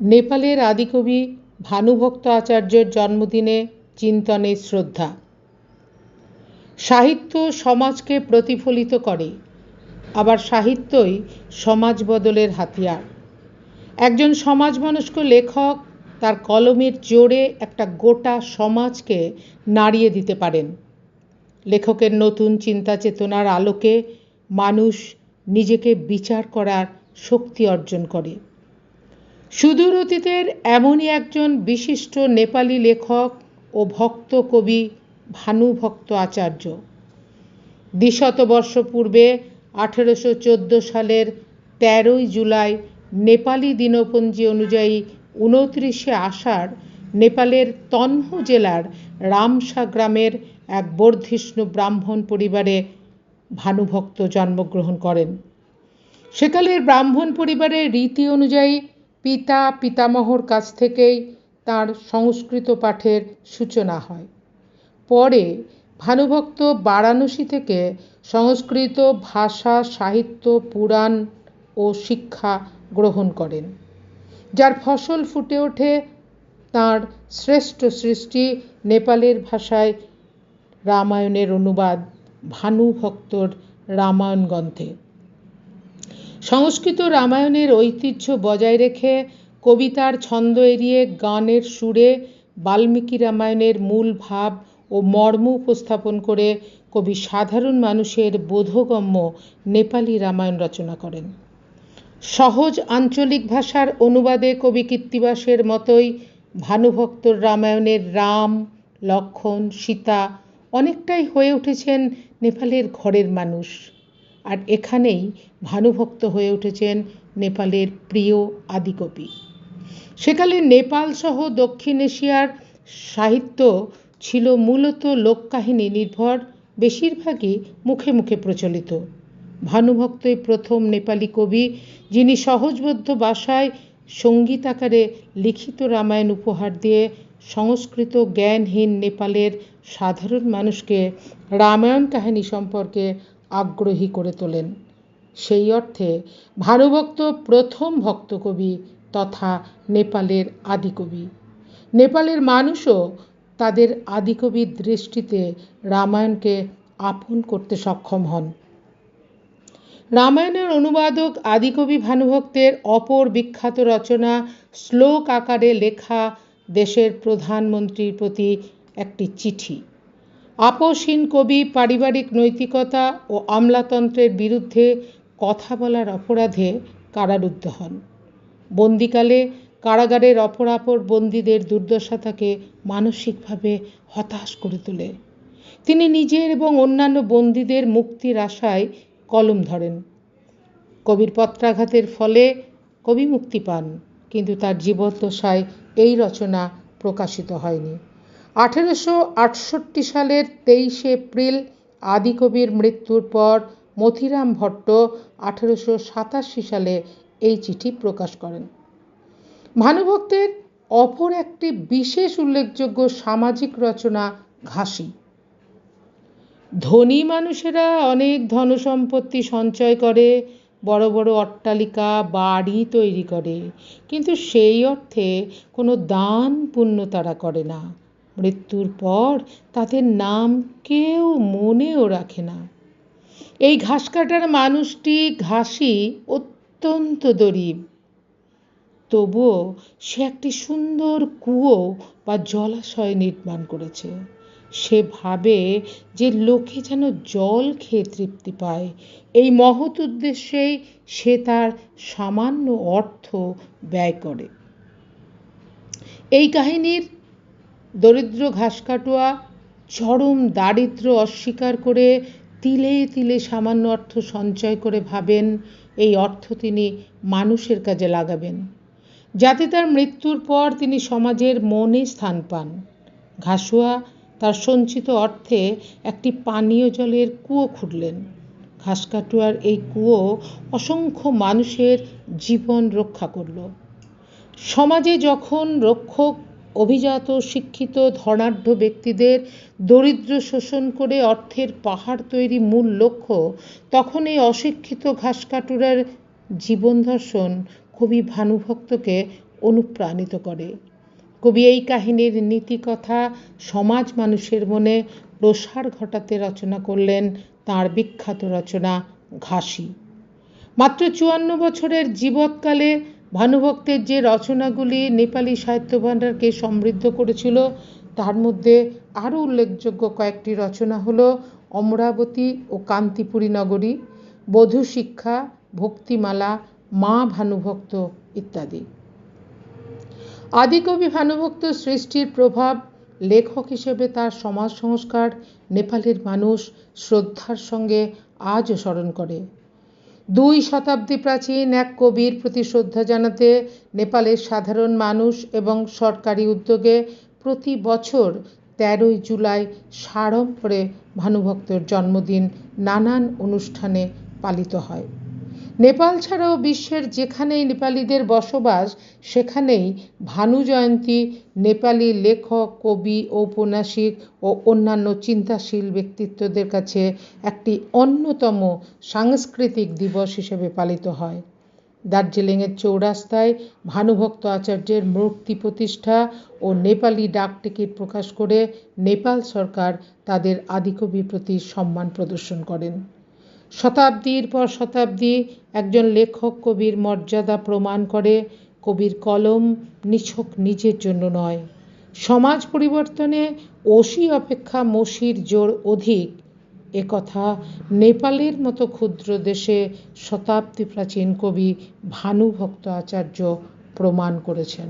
নেপালের আদিকবি ভানুভক্ত আচার্যের জন্মদিনে চিন্তনে শ্রদ্ধা। সাহিত্য সমাজকে প্রতিফলিত করে, আবার সাহিত্যই সমাজ বদলের হাতিয়ার। একজন সমাজমনস্ক লেখক তার কলমের জোরে একটা গোটা সমাজকে নাড়িয়ে দিতে পারেন। লেখকের নতুন চিন্তা চেতনার আলোকে মানুষ নিজেকে বিচার করার শক্তি অর্জন করে। সুদূর অতীতের এমনই একজন বিশিষ্ট নেপালি লেখক ও ভক্ত কবি ভানুভক্ত আচার্য। দ্বিশতবর্ষ পূর্বে 1814 সালের 13ই জুলাই নেপালি দিনপঞ্জি অনুযায়ী 29শে আষাঢ় নেপালের তনহু জেলার রামসা গ্রামের এক বর্ধিষ্ণু ব্রাহ্মণ পরিবারে ভানুভক্ত জন্মগ্রহণ করেন। সেকালের ব্রাহ্মণ পরিবারের রীতি অনুযায়ী পিতা পিতামহর কাছ থেকেই তাঁর সংস্কৃত পাঠের সূচনা হয়। পরে ভানুভক্ত বারাণসী থেকে সংস্কৃত ভাষা, সাহিত্য, পুরাণ ও শিক্ষা গ্রহণ করেন, যার ফসল ফুটে ওঠে তাঁর শ্রেষ্ঠ সৃষ্টি নেপালের ভাষায় রামায়ণের অনুবাদ ভানুভক্তর রামায়ণ গ্রন্থে। সংস্কৃত রামায়ণের ঐতিহ্য বজায় রেখে কবিতার ছন্দ এড়িয়ে গানের সুরে বাল্মীকি রামায়ণের মূল ভাব ও মর্ম উপস্থাপন করে কবি সাধারণ মানুষের বোধগম্য নেপালি রামায়ণ রচনা করেন। সহজ আঞ্চলিক ভাষার অনুবাদে কবি কৃত্তিবাসের মতোই ভানুভক্তর রামায়ণের রাম, লক্ষ্মণ, সীতা অনেকটাই হয়ে উঠেছেন নেপালের ঘরের মানুষ। আর এখানেই ভানুভক্ত হয়ে উঠেছেন নেপালের প্রিয় আদিকবি। সেকালে নেপাল সহ দক্ষিণ এশিয়ার সাহিত্য ছিল মূলত লোককাহিনী নির্ভর, বেশিরভাগই মুখে মুখে প্রচলিত। ভানুভক্তই প্রথম নেপালি কবি যিনি সহজবোধ্য ভাষায় সঙ্গীত আকারে লিখিত রামায়ণ উপহার দিয়ে সংস্কৃত জ্ঞানহীন নেপালের সাধারণ মানুষকে রামায়ণ কাহিনী সম্পর্কে আগ্রহী করে তোলেন। সেই অর্থে ভানুভক্ত প্রথম ভক্তকবি তথা নেপালের আদিকবি। নেপালের মানুষও তাদের আদিকবির দৃষ্টিতে রামায়ণকে আপন করতে সক্ষম হন। রামায়ণের অনুবাদক আদিকবি ভানুভক্তের অপর বিখ্যাত রচনা শ্লোক আকারে লেখা দেশের প্রধানমন্ত্রীর প্রতি একটি চিঠি। আপোসহীন কবি পারিবারিক নৈতিকতা ও আমলাতন্ত্রের বিরুদ্ধে কথা বলার অপরাধে কারারুদ্ধ হন। বন্দিকালে কারাগারের অপরাপর বন্দীদের দুর্দশা তাকে মানসিকভাবে হতাশ করে তোলে। তিনি নিজের এবং অন্যান্য বন্দীদের মুক্তির আশায় কলম ধরেন। কবির পত্রাঘাতের ফলে কবি মুক্তি পান, কিন্তু তার জীবদ্দশায় এই রচনা প্রকাশিত হয়নি। 1868 সালের 23শে এপ্রিল আদিকবির মৃত্যুর পর মতিরাম ভট্ট 1887 সালে এই চিঠি প্রকাশ করেন। ভানুভক্তের অপর একটি বিশেষ উল্লেখযোগ্য সামাজিক রচনা ঘাসি। ধনী মানুষেরা অনেক ধনসম্পত্তি সঞ্চয় করে, বড় বড় অট্টালিকা বাড়ি তৈরি করে, কিন্তু সেই অর্থে কোনো দান পুণ্য তারা করে না। মৃত্যুর পর তাদের নাম কেউ মনেও রাখে না। এই ঘাস কাটার মানুষটি ঘাসি অত্যন্ত গরীব, তবুও সে একটি সুন্দর কুয়ো বা জলাশয় নির্মাণ করেছে। সে ভাবে যে লোকে যেন জল খেয়ে তৃপ্তি পায়। এই মহৎ উদ্দেশ্যেই সে তার সামান্য অর্থ ব্যয় করে। এই কাহিনীর দরিদ্র ঘাস কাটুয়া চরম দারিদ্র্য অস্বীকার করে তিলে তিলে সামান্য অর্থ সঞ্চয় করে ভাবেন এই অর্থ তিনি মানুষের কাজে লাগাবেন, যাতে তার মৃত্যুর পর তিনি সমাজের মনে স্থান পান। ঘাসুয়া তার সঞ্চিত অর্থে একটি পানীয় জলের কুয়ো খুঁড়লেন। ঘাস কাটুয়ার এই কুয়ো অসংখ্য মানুষের জীবন রক্ষা করল। সমাজে যখন রক্ষক অভিজাত শিক্ষিত ধনাঢ্য ব্যক্তিদের দরিদ্র শোষণ করে অর্থের পাহাড় তৈরি মূল লক্ষ্য, তখন এই অশিক্ষিত ঘাস কাটুয়ার জীবন দর্শন কবি ভানুভক্তকে অনুপ্রাণিত করে। কবি এই কাহিনীর নীতিকথা সমাজ মানুষের মনে প্রসার ঘটাতে রচনা করলেন তাঁর বিখ্যাত রচনা ঘাসি। মাত্র ৫৪ বছরের জীবৎকালে ভানুভক্তের যে রচনাগুলি নেপালি সাহিত্য ভাণ্ডারকে সমৃদ্ধ করেছিল তার মধ্যে আরও উল্লেখযোগ্য কয়েকটি রচনা হল অমরাবতী ও কান্তিপুরী নগরী, বধূ শিক্ষা, ভক্তিমালা, মা ভানুভক্ত ইত্যাদি। আদিকবি ভানুভক্ত সৃষ্টির প্রভাব লেখক হিসেবে তার সমাজ সংস্কার নেপালের মানুষ শ্রদ্ধার সঙ্গে আজও স্মরণ করে। ২ শতাব্দী প্রাচীন এক কবির প্রতি শ্রদ্ধা জানাতে নেপালের সাধারণ মানুষ এবং সরকারি উদ্যোগে প্রতি বছর ১৩ই জুলাই সাড়ম্বরে ভানুভক্তের জন্মদিন নানান অনুষ্ঠানে পালিত হয়। নেপাল ছাড়াও বিশ্বের যেখানেই নেপালিদের বসবাস সেখানেই ভানু জয়ন্তী নেপালি লেখক, কবি, ঔপন্যাসিক ও অন্যান্য চিন্তাশীল ব্যক্তিত্বদের কাছে একটি অন্যতম সাংস্কৃতিক দিবস হিসেবে পালিত হয়। দার্জিলিংয়ের চৌরাস্তায় ভানুভক্ত আচার্যের মূর্তি প্রতিষ্ঠা ও নেপালি ডাকটিকিট প্রকাশ করে নেপাল সরকার তাদের আদিকবির প্রতি সম্মান প্রদর্শন করেন। শতাব্দীর পর শতাব্দী একজন লেখক কবির মর্যাদা প্রমাণ করে কবির কলম নিছক নিজের জন্য নয়, সমাজ পরিবর্তনে অসি অপেক্ষা মসির জোর অধিক একথা নেপালের মতো ক্ষুদ্র দেশে শতাব্দী প্রাচীন কবি ভানুভক্ত আচার্য প্রমাণ করেছেন।